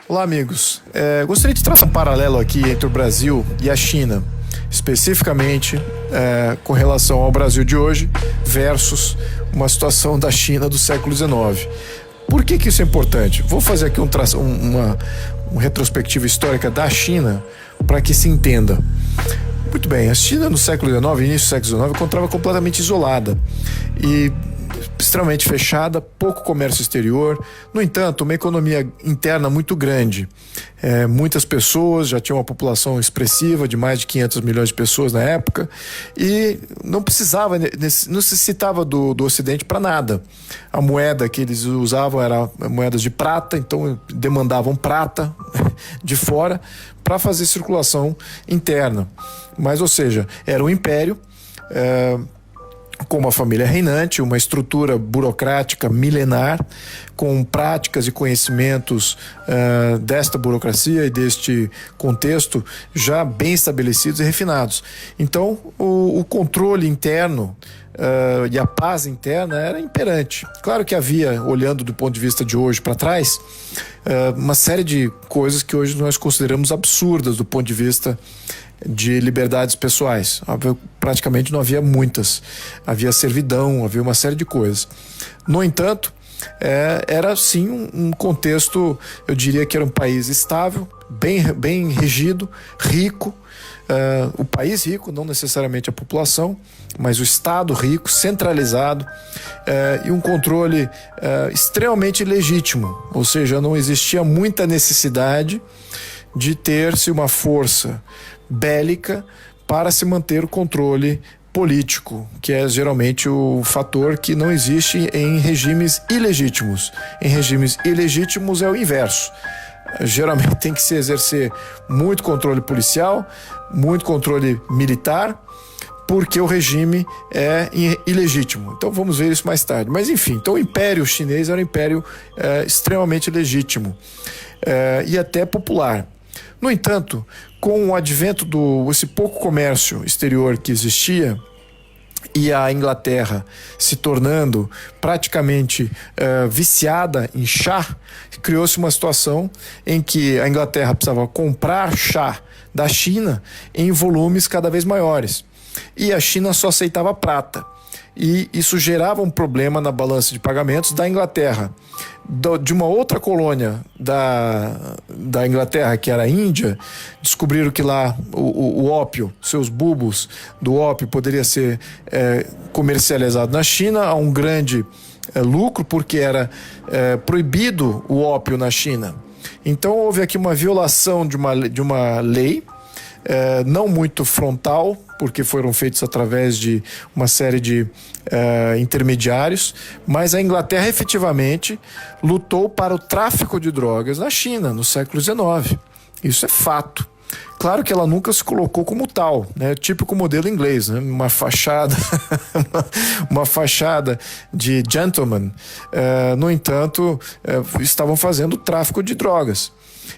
Olá, amigos. Gostaria de traçar um paralelo aqui entre o Brasil e a China, especificamente com relação ao Brasil de hoje versus uma situação da China do século XIX. Por que isso é importante? Vou fazer aqui uma retrospectiva histórica da China para que se entenda. Muito bem, a China no século XIX, início do século XIX, encontrava completamente isolada e extremamente fechada, pouco comércio exterior. No entanto, uma economia interna muito grande. Muitas pessoas, já tinha uma população expressiva de mais de 500 milhões de pessoas na época e não necessitava do Ocidente para nada. A moeda que eles usavam era moedas de prata, então demandavam prata de fora para fazer circulação interna. Mas, ou seja, era um império com uma família reinante, uma estrutura burocrática milenar, com práticas e conhecimentos desta burocracia e deste contexto já bem estabelecidos e refinados. Então, o controle interno e a paz interna era imperante. Claro que havia, olhando do ponto de vista de hoje para trás, uma série de coisas que hoje nós consideramos absurdas do ponto de vista de liberdades pessoais. Praticamente não havia muitas. Havia servidão, havia uma série de coisas. No entanto, era sim um contexto, eu diria que era um país estável, bem regido, rico. O país rico, não necessariamente a população, mas o Estado rico, centralizado, e um controle extremamente legítimo, ou seja, não existia muita necessidade de ter-se uma força bélica para se manter o controle político, que é geralmente o fator que não existe em regimes ilegítimos. Em regimes ilegítimos é o inverso. Geralmente tem que se exercer muito controle policial, muito controle militar, porque o regime é ilegítimo. Então vamos ver isso mais tarde. Mas enfim, então o Império Chinês era um império extremamente legítimo e até popular. No entanto, com o advento esse pouco comércio exterior que existia e a Inglaterra se tornando praticamente viciada em chá, criou-se uma situação em que a Inglaterra precisava comprar chá da China em volumes cada vez maiores. E a China só aceitava prata. E isso gerava um problema na balança de pagamentos da Inglaterra. De uma outra colônia da Inglaterra, que era a Índia, descobriram que lá o ópio, seus bulbos do ópio poderia ser comercializado na China a um grande lucro, porque era proibido o ópio na China. Então houve aqui uma violação de uma lei, não muito frontal, porque foram feitos através de uma série de intermediários, mas a Inglaterra efetivamente lutou para o tráfico de drogas na China, no século XIX. Isso é fato. Claro que ela nunca se colocou como tal, né? Típico modelo inglês, né? Uma fachada, uma fachada de gentleman. No entanto, estavam fazendo tráfico de drogas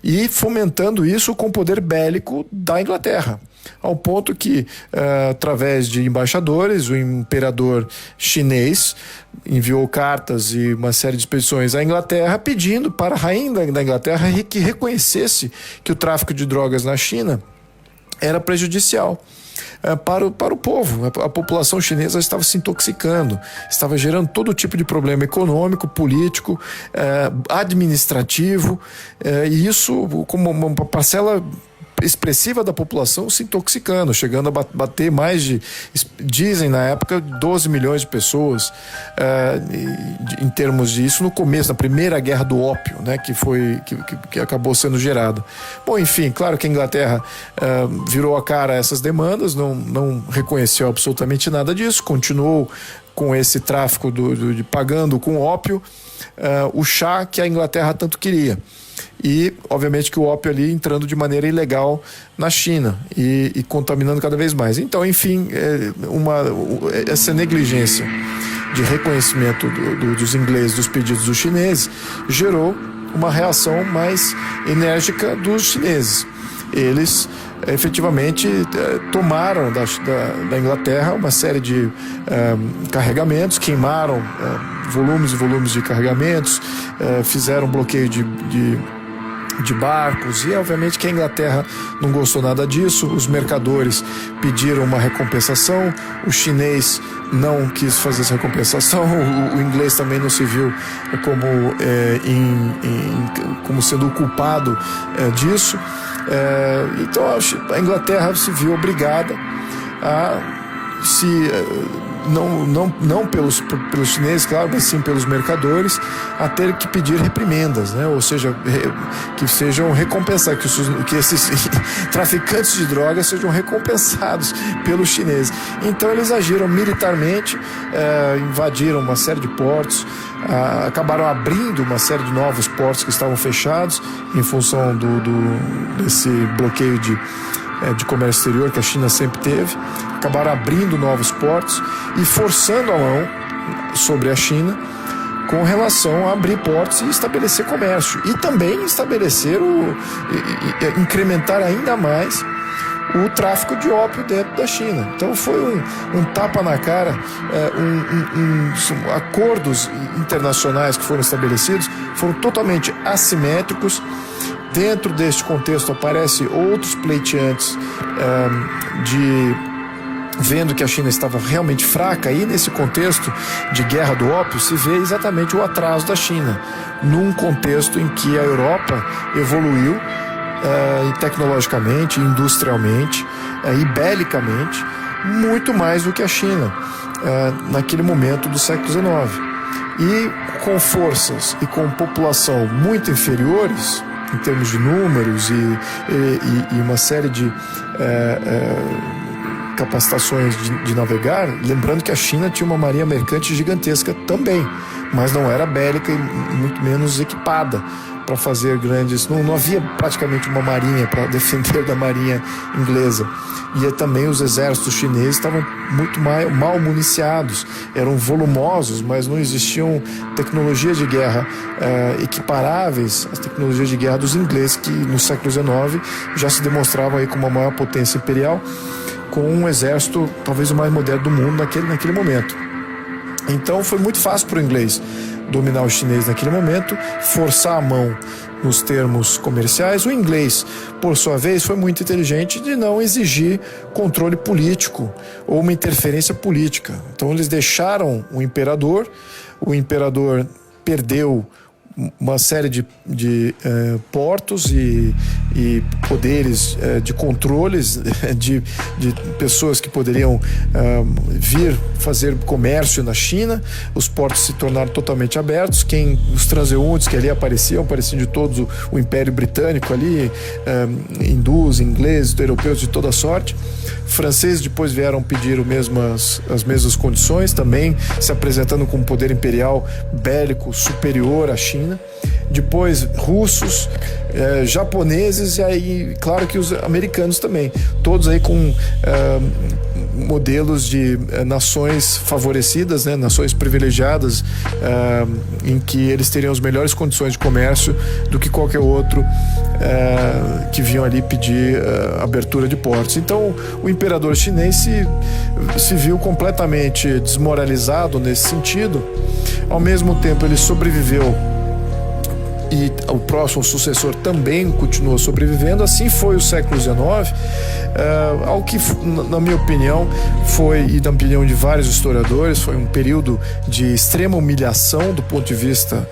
e fomentando isso com o poder bélico da Inglaterra, ao ponto que, através de embaixadores, o imperador chinês enviou cartas e uma série de expedições à Inglaterra pedindo para a rainha da Inglaterra que reconhecesse que o tráfico de drogas na China era prejudicial para o povo. A população chinesa estava se intoxicando, estava gerando todo tipo de problema econômico, político, administrativo, e isso como uma parcela expressiva da população se intoxicando, chegando a bater dizem na época, 12 milhões de pessoas, em termos disso, no começo, na primeira guerra do ópio, né, que acabou sendo gerada. Bom, enfim, claro que a Inglaterra virou a cara a essas demandas, não reconheceu absolutamente nada disso, continuou com esse tráfico de pagando com ópio o chá que a Inglaterra tanto queria. E, obviamente, que o ópio ali entrando de maneira ilegal na China e contaminando cada vez mais. Então, enfim, essa negligência de reconhecimento dos ingleses, dos pedidos dos chineses, gerou uma reação mais enérgica dos chineses. Eles efetivamente tomaram da Inglaterra uma série de carregamentos, queimaram volumes e volumes de carregamentos, fizeram bloqueio de barcos, e obviamente que a Inglaterra não gostou nada disso. Os mercadores pediram uma recompensação, o chinês não quis fazer essa recompensação, o inglês também não se viu como sendo o culpado disso. Então a Inglaterra se viu obrigada a não pelos chineses, claro, mas sim pelos mercadores, a ter que pedir reprimendas, né? Ou seja, que sejam recompensados, que esses traficantes de drogas sejam recompensados pelos chineses. Então eles agiram militarmente, invadiram uma série de portos, acabaram abrindo uma série de novos portos que estavam fechados em função desse bloqueio de comércio exterior que a China sempre teve. Acabaram abrindo novos portos e forçando a mão sobre a China com relação a abrir portos e estabelecer comércio, e também incrementar ainda mais o tráfico de ópio dentro da China. Então foi um tapa na cara. Acordos internacionais que foram estabelecidos foram totalmente assimétricos. Dentro deste contexto aparecem outros pleiteantes vendo que a China estava realmente fraca, e nesse contexto de guerra do ópio se vê exatamente o atraso da China, num contexto em que a Europa evoluiu tecnologicamente, industrialmente e belicamente muito mais do que a China naquele momento do século XIX. E com forças e com população muito inferiores em termos de números e uma série de capacitações de navegar, lembrando que a China tinha uma marinha mercante gigantesca também, mas não era bélica e muito menos equipada para fazer grandes... Não havia praticamente uma marinha para defender da marinha inglesa. E também os exércitos chineses estavam muito mal municiados, eram volumosos, mas não existiam tecnologias de guerra equiparáveis às tecnologias de guerra dos ingleses, que no século XIX já se demonstravam aí como a maior potência imperial, com um exército talvez o mais moderno do mundo naquele momento. Então foi muito fácil para o inglês dominar o chinês naquele momento, forçar a mão nos termos comerciais. O inglês, por sua vez, foi muito inteligente de não exigir controle político ou uma interferência política. Então eles deixaram o imperador perdeu uma série de portos e poderes de controles de pessoas que poderiam vir fazer comércio na China. Os portos se tornaram totalmente abertos. Os transeuntes que ali apareciam de todos o Império Britânico ali, hindus, ingleses, europeus de toda sorte. Franceses depois vieram pedir as mesmas condições, também se apresentando com um poder imperial bélico superior à China. Depois russos, japoneses, e aí claro que os americanos também, todos aí com modelos de nações favorecidas, né, nações privilegiadas, em que eles teriam as melhores condições de comércio do que qualquer outro que vinham ali pedir abertura de portos. Então o imperador chinês se viu completamente desmoralizado nesse sentido. Ao mesmo tempo ele sobreviveu e o próximo sucessor também continuou sobrevivendo. Assim foi o século XIX, ao que, na minha opinião, e na opinião de vários historiadores, foi um período de extrema humilhação do ponto de vista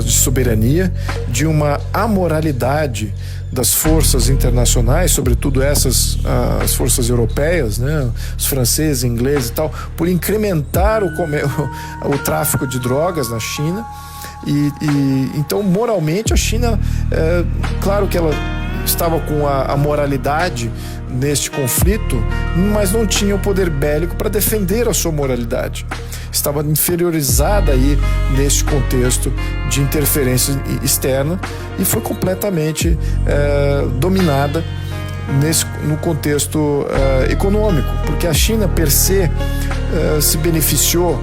de soberania, de uma amoralidade das forças internacionais, sobretudo as forças europeias, né, os franceses, ingleses e tal, por incrementar o tráfico de drogas na China. Então, moralmente, a China, claro que ela estava com a moralidade neste conflito, mas não tinha o poder bélico para defender a sua moralidade. Estava inferiorizada aí neste contexto de interferência externa e foi completamente dominada no contexto econômico, porque a China per se se beneficiou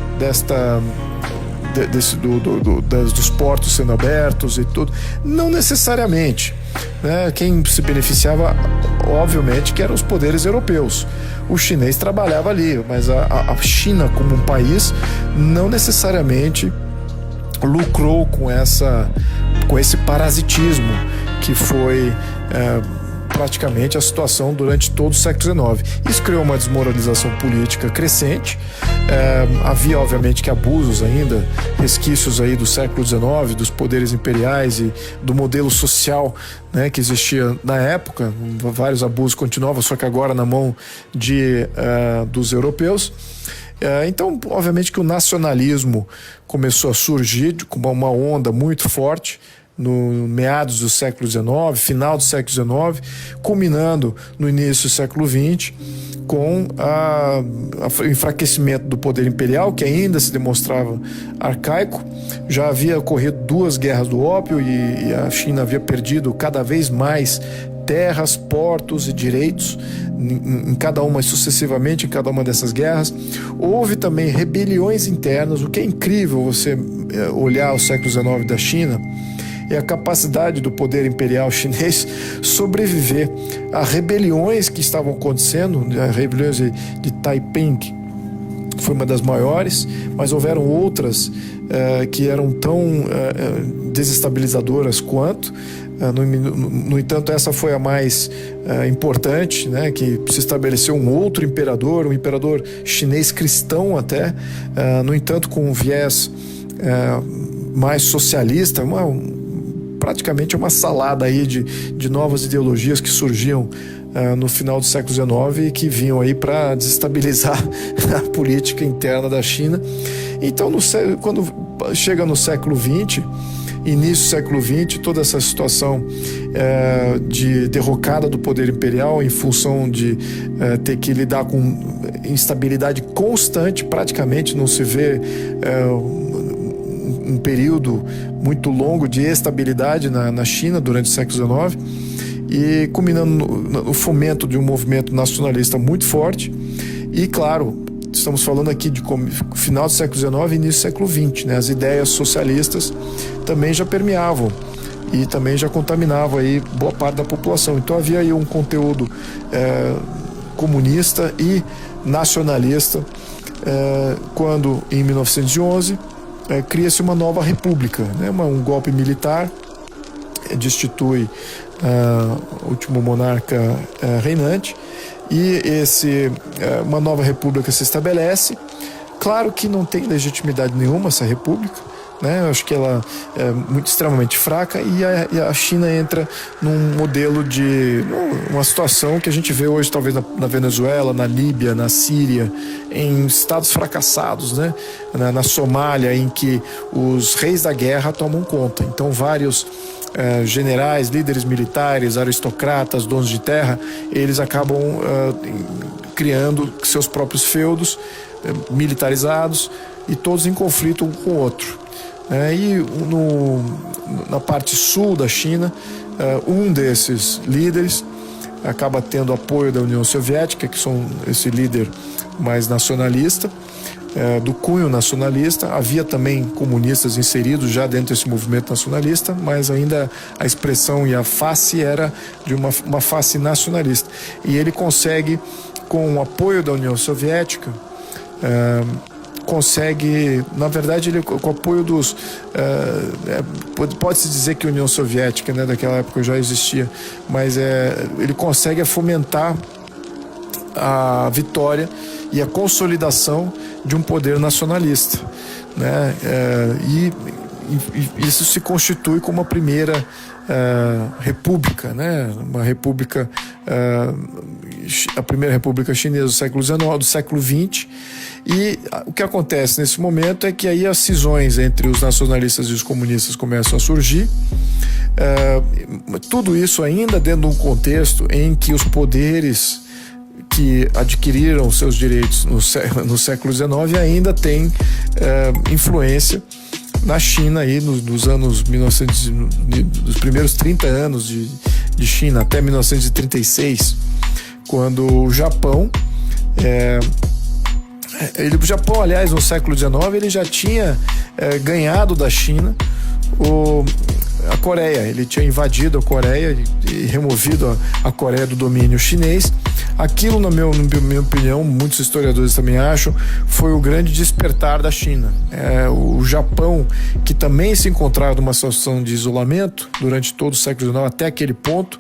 dos portos sendo abertos e tudo, não necessariamente, né? Quem se beneficiava, obviamente, que eram os poderes europeus. O chinês trabalhava ali, mas a China como um país não necessariamente lucrou com esse parasitismo que foi praticamente a situação durante todo o século XIX. Isso criou uma desmoralização política crescente. Havia, obviamente, que abusos ainda, resquícios aí do século XIX, dos poderes imperiais e do modelo social, né, que existia na época. Vários abusos continuavam, só que agora na mão dos europeus. Então, obviamente que o nacionalismo começou a surgir com uma onda muito forte no meados do século XIX, final do século XIX, culminando no início do século XX, com o enfraquecimento do poder imperial, que ainda se demonstrava arcaico. Já havia ocorrido 2 guerras do ópio e a China havia perdido cada vez mais terras, portos e direitos em cada uma, sucessivamente em cada uma dessas guerras. Houve também rebeliões internas. O que é incrível você olhar o século XIX da China é a capacidade do poder imperial chinês sobreviver a rebeliões que estavam acontecendo, a rebeliões de Taiping foi uma das maiores, mas houveram outras que eram tão desestabilizadoras quanto. No entanto, essa foi a mais importante, né, que se estabeleceu um outro imperador, um imperador chinês cristão até, no entanto com um viés mais socialista, praticamente uma salada aí de novas ideologias que surgiam no final do século XIX e que vinham aí para desestabilizar a política interna da China. Então, quando chega no século XX, início do século XX, toda essa situação de derrocada do poder imperial em função de ter que lidar com instabilidade constante, praticamente não se vê um período muito longo de estabilidade na China durante o século XIX, e culminando no fomento de um movimento nacionalista muito forte. E claro, estamos falando aqui de final do século XIX e início do século XX, né? As ideias socialistas também já permeavam e também já contaminavam aí boa parte da população. Então havia aí um conteúdo comunista e nacionalista, quando em 1911 cria-se uma nova república, né? Um golpe militar destitui o último monarca reinante, e uma nova república se estabelece. Claro que não tem legitimidade nenhuma essa república, né? Eu acho que ela é extremamente fraca, e a China entra num modelo uma situação que a gente vê hoje talvez na Venezuela, na Líbia, na Síria, em estados fracassados, né? Na Somália, em que os reis da guerra tomam conta. Então vários generais, líderes militares, aristocratas, donos de terra, eles acabam criando seus próprios feudos militarizados, e todos em conflito um com o outro. E na parte sul da China, um desses líderes acaba tendo apoio da União Soviética, que são esse líder mais nacionalista, do cunho nacionalista. Havia também comunistas inseridos já dentro desse movimento nacionalista, mas ainda a expressão e a face era de uma face nacionalista. E ele consegue, com o apoio da União Soviética, na verdade, ele, com o apoio dos... pode-se dizer que a União Soviética, né, daquela época já existia, mas ele consegue fomentar a vitória e a consolidação de um poder nacionalista, né? E isso se constitui como a primeira república, né? Uma república, a primeira república chinesa do século XIX, do século XX. E o que acontece nesse momento é que aí as cisões entre os nacionalistas e os comunistas começam a surgir. Tudo isso ainda dentro de um contexto em que os poderes que adquiriram seus direitos no século XIX ainda têm influência na China aí nos anos 1900, dos primeiros 30 anos de China até 1936, quando o Japão, o Japão, aliás, no século XIX, ele já tinha ganhado da China a Coreia. Ele tinha invadido a Coreia e removido a Coreia do domínio chinês. Aquilo, na minha opinião, muitos historiadores também acham, foi o grande despertar da China. O Japão, que também se encontrava numa situação de isolamento durante todo o século XIX até aquele ponto,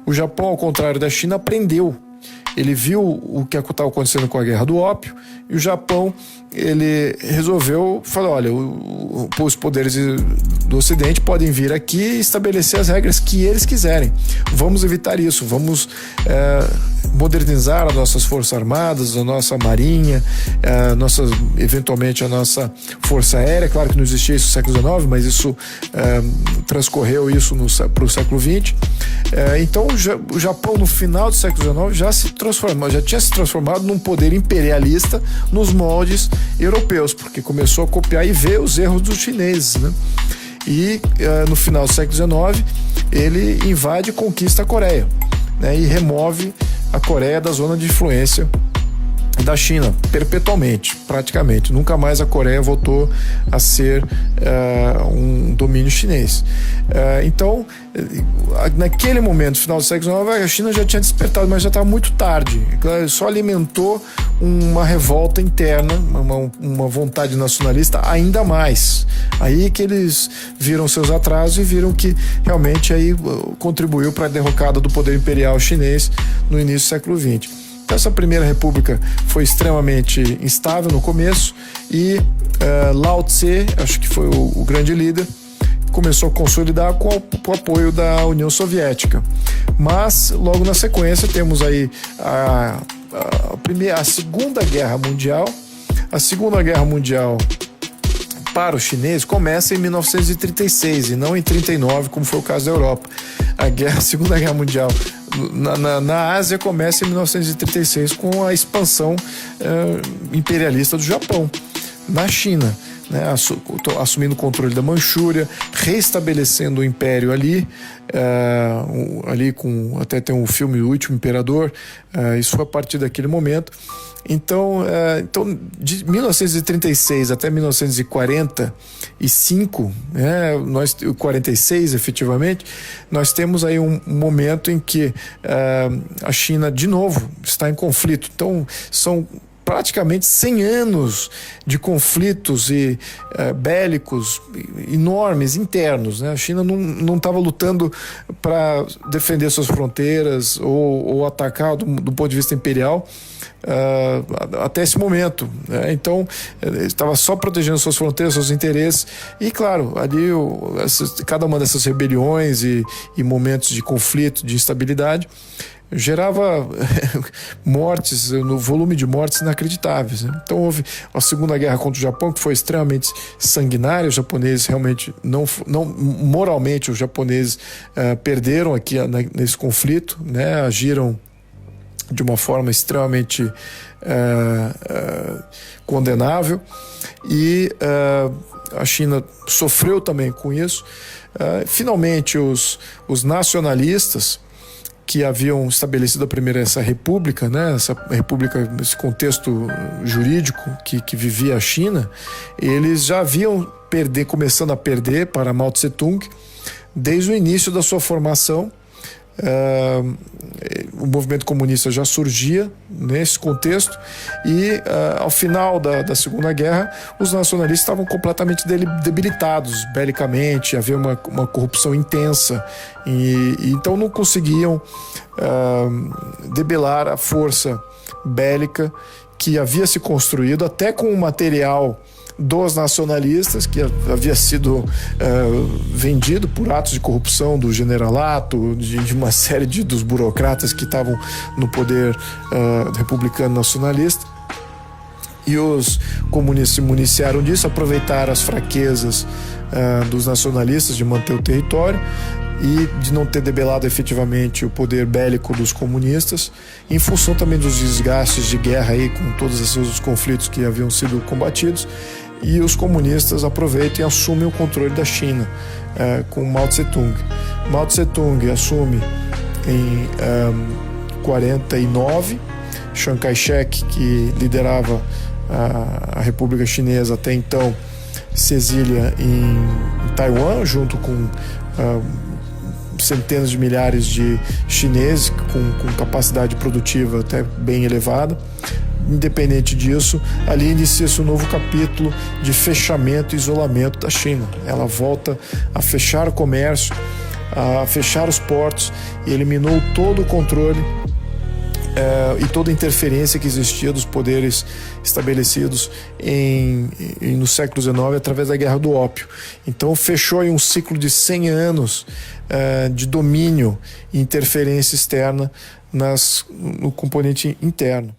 o Japão, ao contrário da China, aprendeu. Ele viu o que estava acontecendo com a Guerra do Ópio e o Japão, ele resolveu falar, olha, os poderes do Ocidente podem vir aqui e estabelecer as regras que eles quiserem. Vamos evitar isso, vamos modernizar as nossas forças armadas, a nossa marinha, eventualmente a nossa força aérea. Claro que não existia isso no século XIX, mas isso transcorreu isso para o século XX. Então o Japão, no final do século XIX, já tinha se transformado num poder imperialista nos moldes europeus, porque começou a copiar e ver os erros dos chineses, né? E no final do século XIX ele invade e conquista a Coreia, né? E remove a Coreia da zona de influência da China, perpetuamente, praticamente. Nunca mais a Coreia voltou a ser um domínio chinês. Então, naquele momento, final do século XIX, a China já tinha despertado, mas já estava muito tarde. Só alimentou uma revolta interna, uma vontade nacionalista ainda mais. Aí que eles viram seus atrasos e viram que realmente aí contribuiu para a derrocada do poder imperial chinês no início do século XX. Essa primeira república foi extremamente instável no começo e Lao Tse, acho que foi o grande líder, começou a consolidar com o apoio da União Soviética. Mas logo na sequência temos aí a Segunda Guerra Mundial. A Segunda Guerra Mundial para os chineses começa em 1936 e não em 39, como foi o caso da Europa. A Segunda Guerra Mundial na Ásia começa em 1936 com a expansão imperialista do Japão na China, né, assumindo o controle da Manchúria, reestabelecendo o império ali com até tem um filme O Último Imperador. Isso foi a partir daquele momento. Então, de 1936 até 1945, 46 efetivamente, nós temos aí um momento em que a China de novo está em conflito. Então são praticamente 100 anos de conflitos e bélicos enormes, internos, né? A China não estava lutando para defender suas fronteiras ou atacar do ponto de vista imperial até esse momento, né? Então estava só protegendo suas fronteiras, seus interesses e, claro, ali cada uma dessas rebeliões e momentos de conflito, de instabilidade gerava mortes, no volume de mortes inacreditáveis, né? Então houve a Segunda Guerra contra o Japão, que foi extremamente sanguinária. Os japoneses realmente moralmente os japoneses perderam aqui nesse conflito, né? Agiram de uma forma extremamente condenável e a China sofreu também com isso. Finalmente os nacionalistas que haviam estabelecido essa república, né? Essa república, esse contexto jurídico que vivia a China, eles já haviam começando a perder para Mao Tse-tung desde o início da sua formação. O movimento comunista já surgia nesse contexto e ao final da Segunda Guerra os nacionalistas estavam completamente debilitados belicamente, havia uma corrupção intensa e então não conseguiam debelar a força bélica que havia se construído até com o material dos nacionalistas, que havia sido vendido por atos de corrupção do generalato, de uma série dos burocratas que estavam no poder republicano nacionalista. E os comunistas se municiaram disso, aproveitaram as fraquezas dos nacionalistas de manter o território e de não ter debelado efetivamente o poder bélico dos comunistas, em função também dos desgastes de guerra aí, com todos esses conflitos que haviam sido combatidos. E os comunistas aproveitam e assumem o controle da China com Mao Tse-tung. Mao Tse-tung assume em 49, Chiang Kai-shek, que liderava a República Chinesa até então, se exilia em Taiwan, junto com centenas de milhares de chineses com capacidade produtiva até bem elevada. Independente disso, ali inicia-se um novo capítulo de fechamento e isolamento da China. Ela volta a fechar o comércio, a fechar os portos e eliminou todo o controle e toda a interferência que existia dos poderes estabelecidos no século XIX através da Guerra do Ópio. Então fechou em um ciclo de 100 anos de domínio e interferência externa no componente interno.